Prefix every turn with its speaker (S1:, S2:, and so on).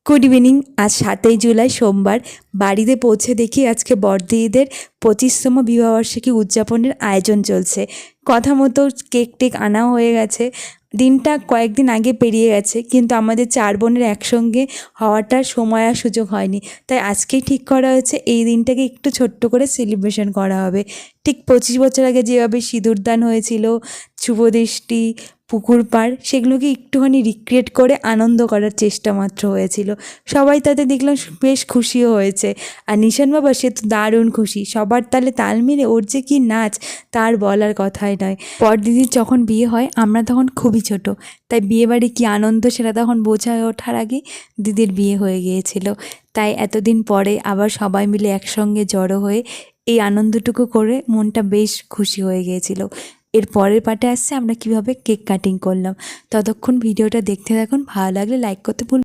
S1: Good evening. আজ 7ই জুলাই সোমবার। বাড়িতে পৌঁছে দেখি আজকে বড়দিদিদের 25তম বিবাহবার্ষিকী উদযাপনের আয়োজন চলছে। কথা মতো কেক টেক আনাও হয়ে গেছে। দিনটা কয়েকদিন আগে পেরিয়ে গেছে, কিন্তু আমাদের 4 বোনের একসঙ্গে হওয়াটার সময় আর সুযোগ হয়নি। তাই আজকেই ঠিক করা হয়েছে এই দিনটাকে একটু ছোট্ট করে সেলিব্রেশন করা হবে। ঠিক 25 বছর আগে যেভাবে সিঁদুরদান হয়েছিল, শুভদৃষ্টি, পুকুর পাড়, সেগুলোকে একটুখানি রিক্রিয়েট করে আনন্দ করার চেষ্টা মাত্র হয়েছিল। সবাই তাতে দেখলাম বেশ খুশিও হয়েছে। আর নিশান বাবা সে তো দারুণ খুশি, সবার তালে তাল মিলে ওর যে কি নাচ তার বলার কথাই নয়। দিদির যখন বিয়ে হয় আমরা তখন খুবই ছোট, তাই বিয়েবাড়ি কী আনন্দ সেটা তখন বোঝা ওঠার আগে দিদির বিয়ে হয়ে গিয়েছিল। তাই এতদিন পরে আবার সবাই মিলে একসঙ্গে জড়ো হয়ে এই আনন্দটুকু করে মনটা বেশ খুশি হয়ে গিয়েছিল। এর পরের পার্টে আসছে আমরা কীভাবে কেক কাটিং করলাম। ততক্ষণ ভিডিওটা দেখতে থাকুন, ভালো লাগলে লাইক করতে ভুলবেন না।